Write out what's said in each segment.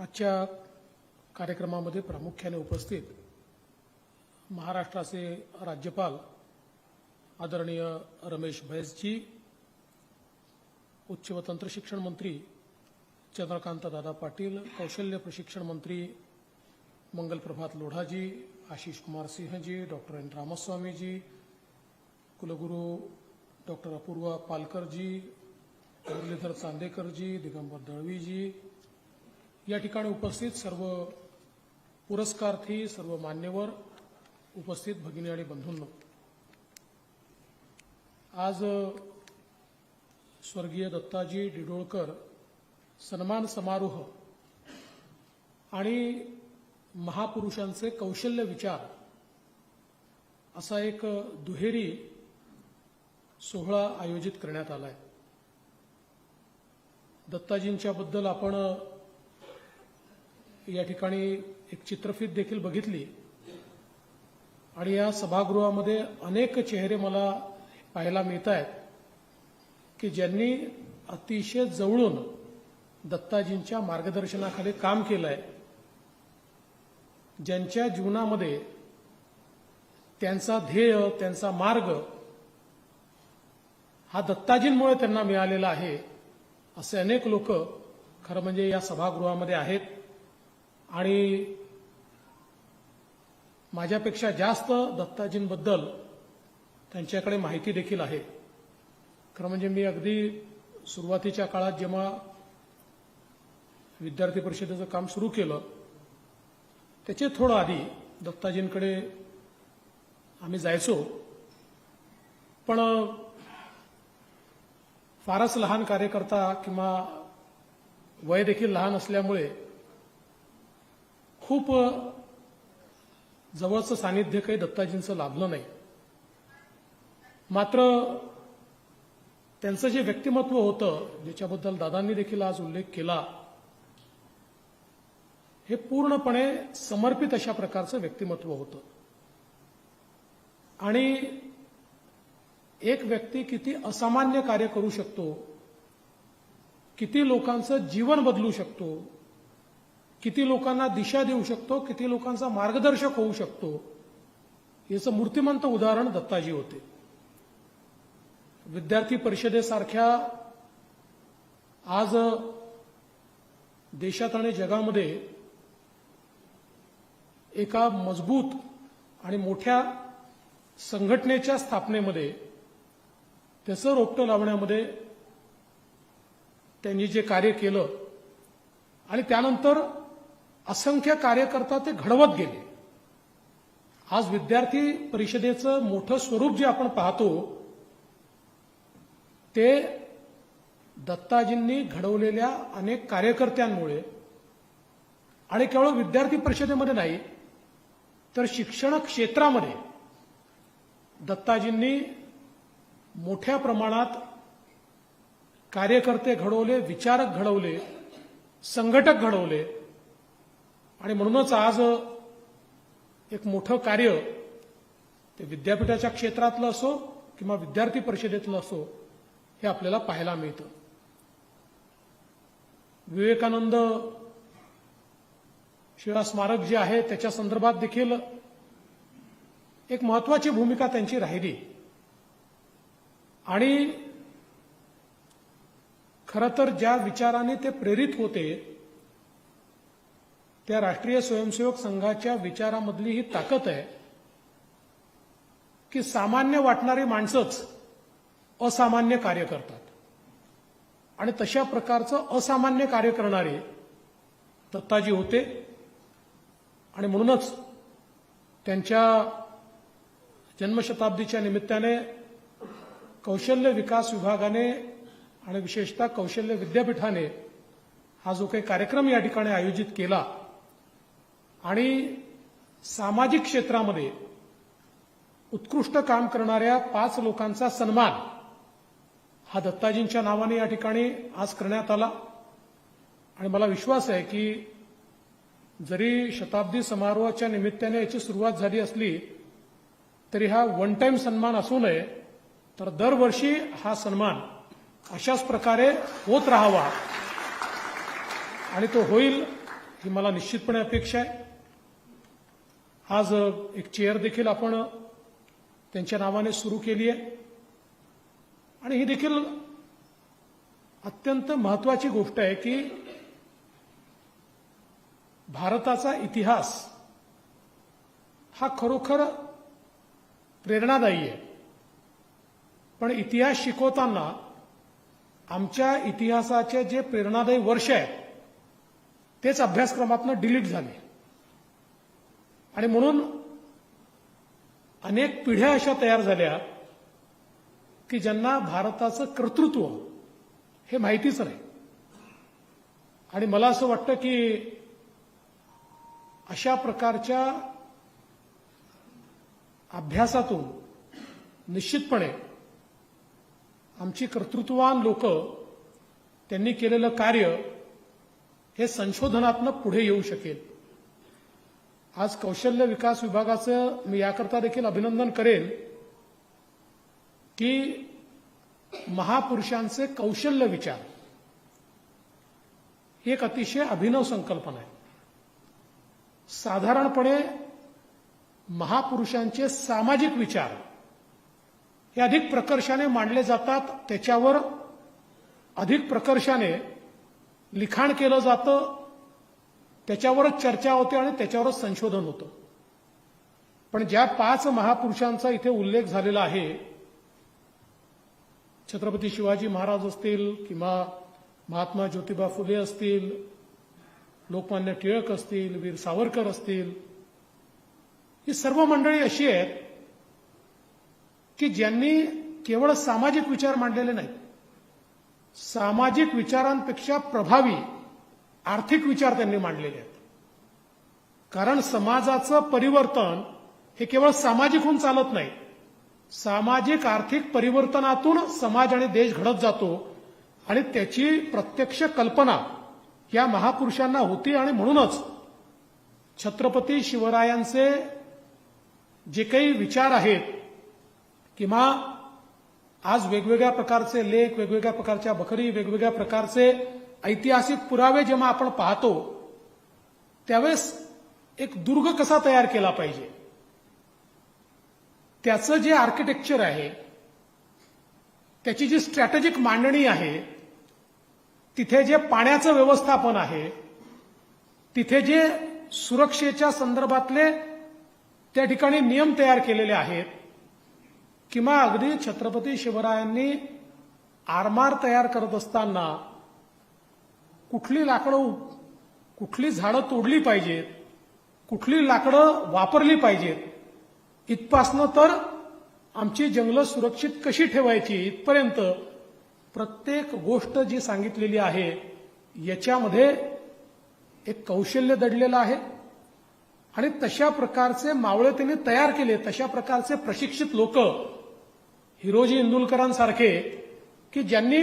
आजच्या कार्यक्रमामध्ये प्रामुख्याने उपस्थित महाराष्ट्राचे राज्यपाल आदरणीय रमेश बैसजी, उच्च व तंत्र शिक्षण मंत्री चंद्रकांत दादा पाटील, कौशल्य प्रशिक्षण मंत्री मंगल प्रभात लोढ़ाजी, आशीष कुमार सिंह जी, डॉक्टर एन रामस्वामी जी, कुलगुरू डॉक्टर अपूर्वा पालकर जी, मुरलीधर चांदेकर जी, दिगंबर दळवी जी, या ठिकाणी उपस्थित सर्व पुरस्कार्थी, सर्व मान्यवर, उपस्थित भगिनी आणि बंधूंनो, आज स्वर्गीय दत्ताजी डिडोळकर सन्मान समारोह आणि महापुरुषांचे कौशल्य विचार असा एक दुहेरी सोहळा आयोजित करण्यात आला आहे। दत्ताजींच्या बद्दल आपण या ठिकाणी एक चित्रफित देखील बघितली आणि या सभागृहामध्ये अनेक चेहरे मला पाहायला मिळत आहेत की ज्यांनी अतिशय जवळून दत्ताजींच्या मार्गदर्शनाखाली काम केलं आहे, ज्यांच्या जीवनामध्ये त्यांचा ध्येय, त्यांचा मार्ग हा दत्ताजींमुळे त्यांना मिळालेला आहे, असे अनेक लोक खरं म्हणजे या सभागृहामध्ये आहेत आणि माझ्यापेक्षा जास्त दत्ताजींबद्दल त्यांच्याकडे माहिती देखील आहे। खरं म्हणजे मी अगदी सुरुवातीच्या काळात जेव्हा विद्यार्थी परिषदेचं काम सुरू केलं त्याचे थोडं आधी दत्ताजींकडे आम्ही जायचो, पण फारच लहान कार्यकर्ता किंवा वय देखील लहान असल्यामुळे खूप जवळचं सानिध्य काही दत्ताजींचं लाभलं नाही। मात्र त्यांचं जे व्यक्तिमत्व होतं, ज्याच्याबद्दल दादांनी देखील आज उल्लेख केला, हे पूर्णपणे समर्पित अशा प्रकारचं व्यक्तिमत्व होतं आणि एक व्यक्ती किती असामान्य कार्य करू शकतो, किती लोकांचं जीवन बदलू शकतो, किती लोकांना दिशा देऊ शकतो, किती लोकांचा मार्गदर्शक होऊ शकतो, याचं मूर्तिमंत उदाहरण दत्ताजी होते। विद्यार्थी परिषदेसारख्या आज देशात आणि जगामध्ये एका मजबूत आणि मोठ्या संघटनेच्या स्थापनेमध्ये, त्याचं रोपटं लावण्यामध्ये त्यांनी जे कार्य केलं आणि त्यानंतर असंख्य कार्यकर्ता ते घडवत गेले। आज विद्यार्थी परिषदेचं मोठं स्वरूप जे आपण पाहतो ते दत्ताजींनी घडवलेल्या अनेक कार्यकर्त्यांमुळे आणि केवळ विद्यार्थी परिषदेमध्ये नाही तर शिक्षण क्षेत्रामध्ये दत्ताजींनी मोठ्या प्रमाणात कार्यकर्ते घडवले, विचारक घडवले, संघटक घडवले आणि म्हणूनच आज एक मोठं कार्य ते विद्यापीठाच्या क्षेत्रातलं असो किंवा विद्यार्थी परिषदेतलं असो हे आपल्याला पाहायला मिळतं। विवेकानंद शिळा स्मारक जे आहे त्याच्या संदर्भात देखील एक महत्वाची भूमिका त्यांची राहिली आणि खरं तर ज्या विचाराने ते प्रेरित होते त्या राष्ट्रीय स्वयंसेवक संघाच्या विचारामधली ही ताकद आहे की सामान्य वाटणारी माणसंच असामान्य कार्य करतात आणि तशा प्रकारचं असामान्य कार्य करणारे दत्ताजी होते आणि म्हणूनच त्यांच्या जन्मशताब्दीच्या निमित्ताने कौशल्य विकास विभागाने आणि विशेषतः कौशल्य विद्यापीठाने हा जो काही कार्यक्रम या ठिकाणी आयोजित केला आणि सामाजिक क्षेत्रामध्ये उत्कृष्ट काम करणाऱ्या 5 लोकांचा सन्मान हा दत्ताजींच्या नावाने या ठिकाणी आज करण्यात आला आणि मला विश्वास आहे की जरी शताब्दी समारोहाच्या निमित्ताने याची सुरुवात झाली असली तरी हा वन टाइम सन्मान असू नये तर दरवर्षी हा सन्मान अशाच प्रकारे होत राहावा आणि तो होईल ही मला निश्चितपणे अपेक्षा आहे. आज एक चेअर देखील आपण त्यांच्या नावाने सुरू केली आहे आणि ही देखील अत्यंत महत्वाची गोष्ट आहे की भारताचा इतिहास हा खरोखर प्रेरणादायी आहे. पण इतिहास शिकवताना आमच्या इतिहासाचे जे प्रेरणादायी वर्ष आहेत तेच अभ्यासक्रमातून डिलीट झाले आणि म्हणून अनेक पिढ्या अशा तयार झाल्या की ज्यांना भारताचं कर्तृत्व हे माहितीच नाही. आणि मला असं वाटतं की अशा प्रकारच्या अभ्यासातून निश्चितपणे आमची कर्तृत्ववान लोक त्यांनी केलेलं कार्य हे संशोधनातनं पुढे येऊ शकेल. आज कौशल्य विकास विभागाचं मी याकरता देखील अभिनंदन करेन की महापुरुषांचे कौशल्य विचार ही एक अतिशय अभिनव संकल्पना आहे. साधारणपणे महापुरुषांचे सामाजिक विचार हे अधिक प्रकर्षाने मांडले जातात, त्याच्यावर अधिक प्रकर्षाने लिखाण केलं जातं, त्याच्यावरच चर्चा होते आणि त्याच्यावरच संशोधन होतं. पण ज्या 5 महापुरुषांचा इथे उल्लेख झालेला आहे, छत्रपती शिवाजी महाराज असतील किंवा महात्मा ज्योतिबा फुले असतील, लोकमान्य टिळक असतील, वीर सावरकर असतील, ही सर्व मंडळी अशी आहेत की ज्यांनी केवळ सामाजिक विचार मांडलेले नाहीत, सामाजिक विचारांपेक्षा प्रभावी आर्थिक विचार त्यांनी मांडलेले आहेत. कारण समाजाचं परिवर्तन हे केवळ सामाजिक होऊन चालत नाही. सामाजिक आर्थिक परिवर्तनातून समाज आणि देश घडत जातो आणि त्याची प्रत्यक्ष कल्पना या महापुरुषांना होती. आणि म्हणूनच छत्रपती शिवरायांचे जे काही विचार आहेत किंवा आज वेगवेगळ्या प्रकारचे लेख, वेगवेगळ्या प्रकारच्या बखरी, वेगवेगळ्या प्रकारचे ऐतिहासिक पुरावे जेव्हा आपण पाहतो त्यावेळेस एक दुर्ग कसा तयार केला पाहिजे, त्याचं जे आर्किटेक्चर आहे, त्याची जी स्ट्रॅटेजिक मांडणी आहे, तिथे जे पाण्याचं व्यवस्थापन आहे, तिथे जे सुरक्षेच्या संदर्भातले त्या ठिकाणी नियम तयार केलेले आहेत, किंवा अगदी छत्रपती शिवरायांनी आरमार तयार करत असताना कुठली लाकडं, कुठली झाडं तोडली पाहिजेत, कुठली लाकडं वापरली पाहिजेत, इथपासनं तर आमची जंगलं सुरक्षित कशी ठेवायची इथपर्यंत प्रत्येक गोष्ट जी सांगितलेली आहे याच्यामध्ये एक कौशल्य दडलेलं आहे. आणि तशा प्रकारचे मावळे त्यांनी तयार केले, तशा प्रकारचे प्रशिक्षित लोक, हिरोजी इंदुलकरांसारखे, की ज्यांनी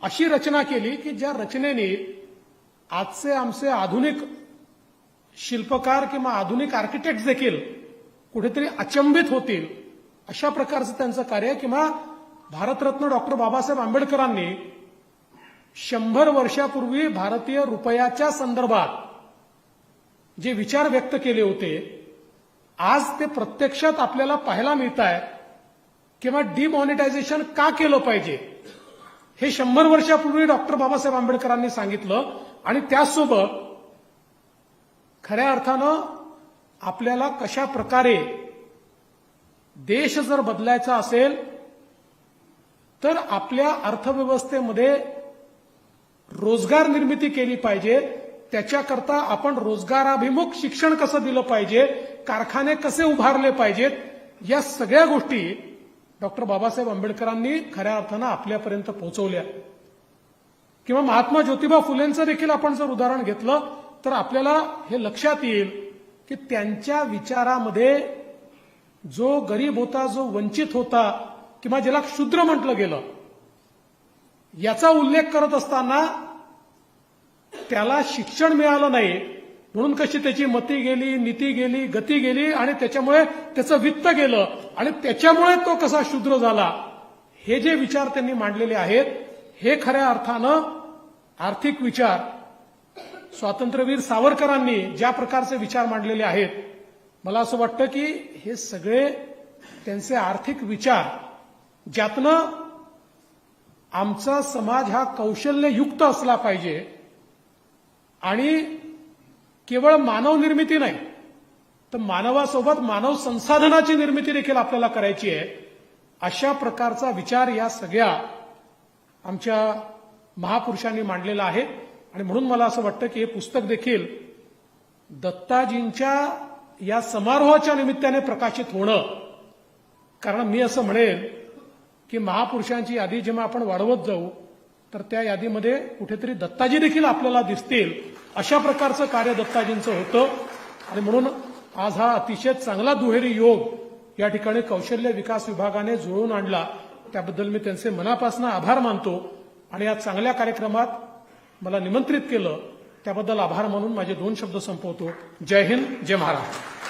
अशी रचना केली की ज्या रचनेने आजचे आमचे आधुनिक शिल्पकार किंवा आधुनिक आर्किटेक्ट देखील कुठेतरी अचंबित होतील अशा प्रकारचं त्यांचं कार्य. किंवा भारतरत्न डॉक्टर बाबासाहेब आंबेडकरांनी 100 वर्षापूर्वी भारतीय रुपयाच्या संदर्भात जे विचार व्यक्त केले होते आज ते प्रत्यक्षात आपल्याला पाहायला मिळत आहे. किंवा डिमॉनिटायझेशन का केलं पाहिजे हे 100 वर्षापूर्वी डॉक्टर बाबासाहेब आंबेडकरांनी सांगितलं. आणि त्यासोबत खऱ्या अर्थानं आपल्याला कशा प्रकारे देश जर बदलायचा असेल तर आपल्या अर्थव्यवस्थेमध्ये रोजगार निर्मिती केली पाहिजे, त्याच्याकरता आपण रोजगाराभिमुख शिक्षण कसं दिलं पाहिजे, कारखाने कसे उभारले पाहिजेत, या सगळ्या गोष्टी डॉक्टर बाबासाहेब आंबेडकरांनी खऱ्या अर्थानं आपल्यापर्यंत पोहोचवल्या. किंवा महात्मा ज्योतिबा फुलेंचं देखील आपण जर उदाहरण घेतलं तर आपल्याला हे लक्षात येईल की त्यांच्या विचारामध्ये जो गरीब होता, जो वंचित होता किंवा ज्याला क्षुद्र म्हटलं गेलं, याचा उल्लेख करत असताना त्याला शिक्षण मिळालं नाही म्हणून कशी त्याची मती गेली, नीती गेली, गती गेली आणि त्याच्यामुळे त्याचं वित्त गेलं आणि त्याच्यामुळे तो कसा शूद्र झाला, हे जे विचार त्यांनी मांडलेले आहेत हे खऱ्या अर्थानं आर्थिक विचार, स्वातंत्र्यवीर सावरकरांनी ज्या प्रकारचे विचार मांडलेले आहेत, मला असं वाटतं की हे सगळे त्यांचे आर्थिक विचार, ज्यातनं आमचा समाज हा कौशल्ययुक्त असला पाहिजे आणि केवळ मानव निर्मिती नाही तर मानवासोबत मानव संसाधनाची निर्मिती देखील आपल्याला करायची आहे, अशा प्रकारचा विचार या सगळ्या आमच्या महापुरुषांनी मांडलेला आहे. आणि म्हणून मला असं वाटतं की हे पुस्तक देखील दत्ताजींच्या या समारोहाच्या निमित्ताने प्रकाशित होणं, कारण मी असं म्हणेन की महापुरुषांची यादी जेव्हा आपण वाढवत जाऊ तर त्या यादीमध्ये कुठेतरी दत्ताजी देखील आपल्याला दिसतील, अशा प्रकारचं कार्य दत्ताजींचं होतं. आणि म्हणून आज हा अतिशय चांगला दुहेरी योग या ठिकाणी कौशल्य विकास विभागाने जुळवून आणला, त्याबद्दल मी त्यांचे मनापासून आभार मानतो. आणि या चांगल्या कार्यक्रमात मला निमंत्रित केलं त्याबद्दल आभार मानून माझे 2 शब्द संपवतो. जय हिंद, जय महाराष्ट्र.